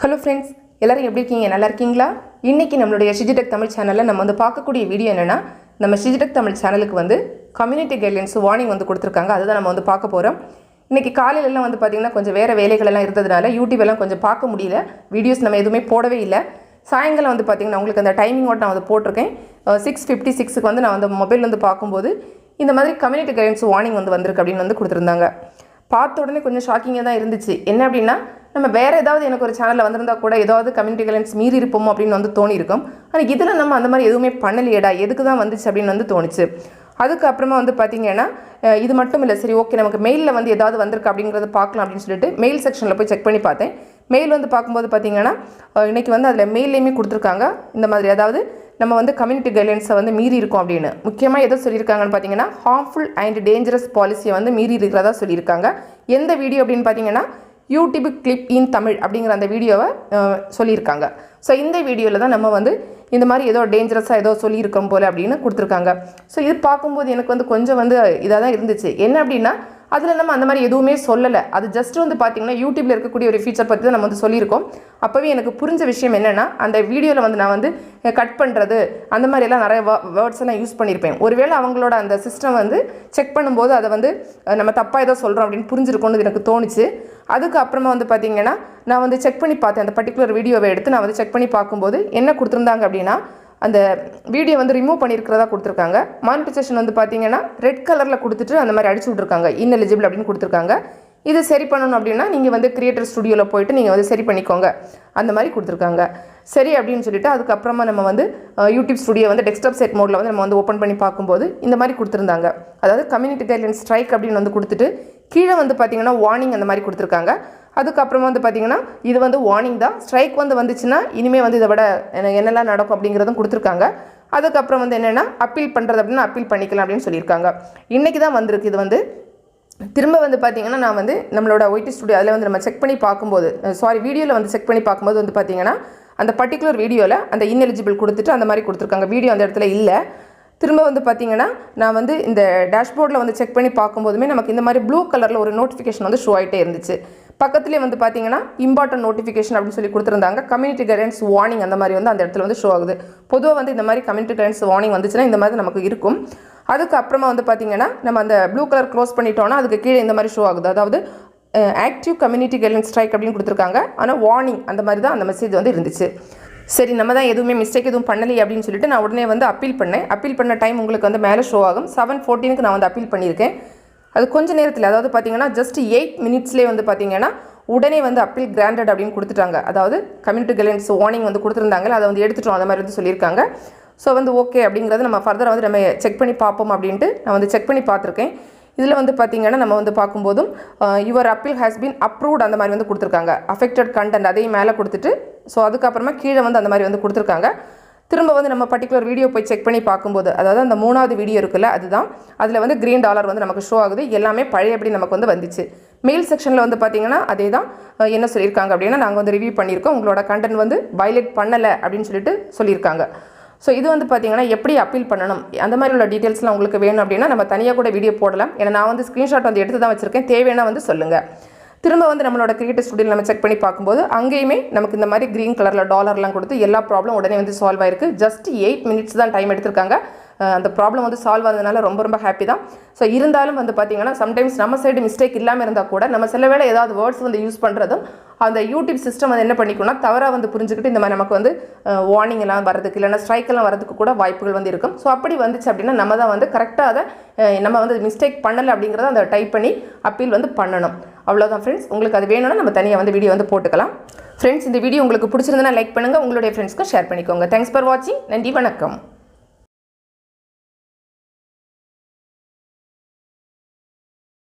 Hello friends, எல்லாரும் எப்படி இருக்கீங்க? நல்லா இருக்கீங்களா? இன்னைக்கு நம்மளுடைய Shiji Tech Tamil channelல நம்ம வந்து பார்க்கக்கூடிய வீடியோ என்னன்னா, நம்ம Shiji Tech Tamil channelக்கு வந்து community guidelines warning வந்து கொடுத்திருக்காங்க. அதுதான் நம்ம வந்து பார்க்க போறோம். இன்னைக்கு காலையில எல்லாம் வந்து பாத்தீங்கன்னா கொஞ்சம் வேற வேலைகள் எல்லாம் இருந்ததனால YouTube எல்லாம் கொஞ்சம் பார்க்க முடியல. வீடியோஸ் நம்ம எதுவுமே போடவே இல்ல. சாயங்காலம் வந்து பாத்தீங்கன்னா உங்களுக்கு அந்த டைமிங் ஓட நான் வந்து போட்டுருக்கேன். 6:56 க்கு வந்து நான் அந்த மொபைல்ல வந்து பாக்கும்போது இந்த மாதிரி community guidelines warning வந்து வந்திருக்கு அப்படினு வந்து கொடுத்திருந்தாங்க. பார்த்த உடனே கொஞ்சம் ஷாக்கிங்கா தான் இருந்துச்சு. என்ன அப்படினா நம்ம வேற ஏதாவது எனக்கு ஒரு சேனல்ல வந்திருந்தா கூட ஏதாவது கம்யூனிட்டி கைட்லைன்ஸ் மீறி இருப்போம் அப்படினு வந்து தோணி இருக்கும். ஆனா இதெல்லாம் நம்ம அந்த மாதிரி எதுவுமே பண்ணலையேடா, எதுக்கு தான் வந்துச்சு அப்படினு வந்து தோணுச்சு. அதுக்கு அப்புறமா வந்து பாத்தீங்கன்னா இது மட்டும் இல்ல, சரி ஓகே நமக்கு மெயில்ல வந்து ஏதாவது வந்திருக்கு அப்படிங்கறத பார்க்கலாம் அப்படினு சொல்லிட்டு மெயில் செக்ஷன்ல போய் செக் பண்ணி பார்த்தேன். மெயில் வந்து பாக்கும்போது பாத்தீங்கன்னா இன்னைக்கு வந்து அதுல மெயில்லேயே கொடுத்திருக்காங்க இந்த மாதிரி, அதாவது நம்ம வந்து கம்யூனிட்டி கைட்லைன்ஸை வந்து மீறி இருக்கோம் அப்படினு. முக்கியமா எதை சொல்லிருக்காங்கன்னு பாத்தீங்கன்னா harmful and dangerous policy வந்து மீறி இருக்கிறதா சொல்லிருக்காங்க. எந்த வீடியோ அப்படினு பாத்தீங்கன்னா YouTube clip in Tamil அப்படிங்கற அந்த வீடியோவை சொல்லிருக்காங்க. சோ இந்த வீடியோல தான் நம்ம வந்து இந்த மாதிரி ஏதோ டேஞ்சரஸா ஏதோ சொல்லி இருக்கோம் போல அப்படினு கொடுத்திருக்காங்க. சோ இது பாக்கும்போது எனக்கு வந்து கொஞ்சம் வந்து இதா தான் இருந்துச்சு. என்ன அப்படினா அதுல நம்ம அந்த மாதிரி எதுவுமே சொல்லல. அது ஜஸ்ட் வந்து பாத்தீங்கன்னா YouTubeல இருக்கக்கூடிய ஒரு ஃபீச்சர் பத்தி தான் நம்ம வந்து சொல்லிருக்கோம். அப்பவே எனக்கு புரிஞ்ச விஷயம் என்னன்னா அந்த வீடியோல வந்து நான் வந்து கட் பண்றது அந்த மாதிரி எல்லாம் நிறைய வேர்ட்ஸ் எல்லாம் யூஸ் பண்ணிருப்பேன். ஒருவேளை அவங்களோட அந்த சிஸ்டம் வந்து செக் பண்ணும்போது அத வந்து நம்ம தப்பா ஏதோ சொல்றோம் அப்படினு புரிஞ்சிருக்கும்னு எனக்கு தோணுச்சு. அதுக்கு அப்புறமா வந்து பாத்தீங்கன்னா நான் வந்து செக் பண்ணி பார்த்தேன். அந்த பர்టిక్యులர் வீடியோவை எடுத்து நான் வந்து செக் பண்ணி பாக்கும்போது என்ன கொடுத்திருந்தாங்க அப்படினா அந்த வீடியோ வந்து ரிமூவ் பண்ணிருக்கிறதா கொடுத்திருக்காங்க. மானிட்டைசேஷன் வந்து பாத்தீங்கன்னா ரெட் கலர்ல கொடுத்துட்டு அந்த மாதிரி அடிச்சு விட்டுருக்காங்க, ineligible அப்படினு கொடுத்திருக்காங்க. இது சரி பண்ணனும் அப்படினா நீங்க வந்து கிரியேட்டர் ஸ்டுடியோல போய்ட்டு நீங்க வந்து சரி பண்ணிக்கோங்க அந்த மாதிரி கொடுத்திருக்காங்க. சரி அப்படினு சொல்லிட்டு அதுக்கு அப்புறமா நம்ம வந்து YouTube ஸ்டுடியோ வந்து டெஸ்க்டாப் செட் மோட்ல வந்து நம்ம வந்து ஓபன் பண்ணி பாக்கும்போது இந்த மாதிரி கொடுத்திருந்தாங்க. அதாவது கம்யூனிட்டி கைட்லைன்ஸ் ஸ்ட்ரைக் அப்படினு வந்து கொடுத்துட்டு கீழ வந்து பாத்தீங்கன்னா வார்னிங் அந்த மாதிரி கொடுத்திருக்காங்க. அதுக்கு அப்புறமா வந்து பாத்தீங்கன்னா இது வந்து வார்னிங் தான், ஸ்ட்ரைக் வந்து வந்துச்சுனா இனிமே வந்து இத விட என்னெல்லாம் நடக்கும் அப்படிங்கறதும் கொடுத்திருக்காங்க. அதுக்கு அப்புறம் வந்து என்னன்னா அப்பீல் பண்றது அப்படினா அப்பீல் பண்ணிக்கலாம் அப்படினு சொல்லிருக்காங்க. இன்னைக்கு தான் வந்திருக்கு இது வந்து. திரும்ப வந்து பாத்தீங்கன்னா நான் வந்து நம்மளோட OIT ஸ்டுடியோ அதுல வந்து நம்ம செக் பண்ணி பாக்கும்போது வீடியோல வந்து செக் பண்ணி பாக்கும்போது வந்து பாத்தீங்கன்னா அந்த பர்టిక్యులர் வீடியோல அந்த ineligible கொடுத்துட்டு அந்த மாதிரி கொடுத்திருக்காங்க. வீடியோ அந்த இடத்துல இல்ல. திரும்ப வந்து பாத்தீங்கன்னா நான் வந்து இந்த டேஷ்போர்ட்ல வந்து செக் பண்ணி பாக்கும்போதுமே நமக்கு இந்த மாதிரி ப்ளூ கலர்ல ஒரு நோட்டிஃபிகேஷன் வந்து ஷோ ஆயிட்டே இருந்துச்சு. பக்கத்துலயே வந்து பாத்தீங்கன்னா இம்பார்ட்டன்ட் நோட்டிஃபிகேஷன் அப்படி சொல்லி கொடுத்திருந்தாங்க. கம்யூனிட்டி கைட்லைன்ஸ் வார்னிங் அந்த மாதிரி வந்து அந்த இடத்துல வந்து ஷோ ஆகுது. பொதுவா வந்து இந்த மாதிரி கம்யூனிட்டி கைட்லைன்ஸ் வார்னிங் வந்துச்சுனா இந்த மாதிரி நமக்கு இருக்கும். அதுக்கு அப்புறமா வந்து பாத்தீங்கன்னா நம்ம அந்த ப்ளூ கலர் க்ளோஸ் பண்ணிட்டோம்னா அதுக்கு கீழ இந்த மாதிரி ஷோ ஆகுது. அதாவது ஆக்டிவ் கம்யூனிட்டி கைட்லைன்ஸ் ஸ்ட்ரைக் அப்படினு கொடுத்திருக்காங்க. ஆனா வார்னிங் அந்த மாதிரி தான் அந்த மெசேஜ் வந்து இருந்துச்சு. சரி நம்ம தான் எதுவுமே மிஸ்டேக் எதுவும் பண்ணலையே அப்படினு சொல்லிட்டு நான் உடனே வந்து அப்பீல் பண்ணேன். அப்பீல் பண்ண டைம் உங்களுக்கு வந்து மேலே ஷோ ஆகும். 7:14 க்கு நான் வந்து அப்பீல் பண்ணியிருக்கேன். அது கொஞ்ச நேரத்தில், அதாவது பாத்தீங்கன்னா ஜஸ்ட் 8 மினிட்ஸ்லேயே வந்து பாத்தீங்கன்னா உடனே வந்து அப்பீல் கிராண்டட் அப்படின்னு கொடுத்துட்டாங்க. அதாவது கம்யூனிட்டி கைட்லைன்ஸ் வார்னிங் வந்து கொடுத்துருந்தாங்க, அதை வந்து எடுத்துட்டோம் அந்த மாதிரி வந்து சொல்லியிருக்காங்க. ஸோ வந்து ஓகே அப்படிங்கிறது நம்ம ஃபர்தராக வந்து நம்ம செக் பண்ணி பார்ப்போம் அப்படின்ட்டு நான் வந்து செக் பண்ணி பார்த்துருக்கேன். இதில் வந்து பார்த்தீங்கன்னா நம்ம வந்து பார்க்கும்போதும் your appeal has been approved அந்த மாதிரி வந்து கொடுத்துருக்காங்க. அஃபெக்டட் கண்டென்ட் அதையும் மேலே கொடுத்துட்டு ஸோ அதுக்கப்புறமா கீழே வந்து அந்த மாதிரி வந்து கொடுத்துருக்காங்க. திரும்ப வந்து நம்ம பர்టిక్యులர் வீடியோ போய் செக் பண்ணி பார்க்கும்போது, அதாவது அந்த 3வது வீடியோ இருக்குல்ல அதுதான், அதில் வந்து கிரீன் டாலர் வந்து நமக்கு ஷோ ஆகுது. எல்லாமே பழையபடி நமக்கு வந்து வந்துச்சு. மெயில் செக்ஷனில் வந்து பார்த்தீங்கன்னா அதே தான் என்ன சொல்லியிருக்காங்க அப்படின்னா நாங்கள் வந்து ரிவ்யூ பண்ணியிருக்கோம், உங்களோட கண்டென்ட் வந்து வயலேட் பண்ணலை அப்படின்னு சொல்லிட்டு சொல்லியிருக்காங்க. ஸோ இது வந்து பார்த்தீங்கன்னா எப்படி அப்பீல் பண்ணணும் அந்த மாதிரி உள்ள டீட்டெயில்ஸ்லாம் உங்களுக்கு வேணும் அப்படின்னா நம்ம தனியாக கூட வீடியோ போடலாம். ஏன்னா நான் வந்து ஸ்க்ரீன்ஷாட் வந்து எடுத்து தான் வச்சுருக்கேன், தேவைன்னா வந்து சொல்லுங்கள். திரும்ப வந்து நம்மளோட கிரியேட்டர் ஸ்டுடியோல நம்ம செக் பண்ணி பார்க்கும்போது அங்கேயுமே நமக்கு இந்த மாதிரி கிரீன் கலரில் டாலர்லாம் கொடுத்து எல்லா ப்ராப்ளம் உடனே வந்து சால்வ் ஆயிருக்கு. ஜஸ்ட் 8 மினிட்ஸ் தான் டைம் எடுத்திருக்காங்க. அந்த ப்ராப்ளம் வந்து சால்வ் ஆனதுனால ரொம்ப ரொம்ப ஹாப்பி தான். ஸோ இருந்தாலும் வந்து பார்த்தீங்கன்னா சம்டைம்ஸ் நம்ம சைடு மிஸ்டேக் இல்லாமல் இருந்தால் கூட நம்ம சில வேளை ஏதாவது வேர்ட்ஸ் வந்து யூஸ் பண்ணுறதும் அந்த யூடியூப் சிஸ்டம் வந்து என்ன பண்ணிக்கணும்னா தவறாக வந்து புரிஞ்சுக்கிட்டு இந்த மாதிரி நமக்கு வந்து வார்னிங் எல்லாம் வரதுக்கு இல்லைன்னா ஸ்ட்ரைக் எல்லாம் வரதுக்கு கூட வாய்ப்புகள் வந்து இருக்கும். ஸோ அப்படி வந்துச்சு அப்படின்னா நம்ம தான் வந்து கரெக்டாக அதை நம்ம வந்து மிஸ்டேக் பண்ணலை அப்படிங்கிறத அந்த டைப் பண்ணி அப்பீல் வந்து பண்ணணும். அவ்வளோதான் ஃப்ரெண்ட்ஸ். உங்களுக்கு அது வேணும்னா நம்ம தனியாக வந்து வீடியோ வந்து போட்டுக்கலாம். ஃப்ரெண்ட்ஸ் இந்த வீடியோ உங்களுக்கு பிடிச்சிருந்தனா லைக் பண்ணுங்கள், உங்களுடைய ஃப்ரெண்ட்ஸ்க்கு ஷேர் பண்ணிக்கோங்க. தேங்க்ஸ் ஃபார் வாட்சிங். நன்றி, வணக்கம்.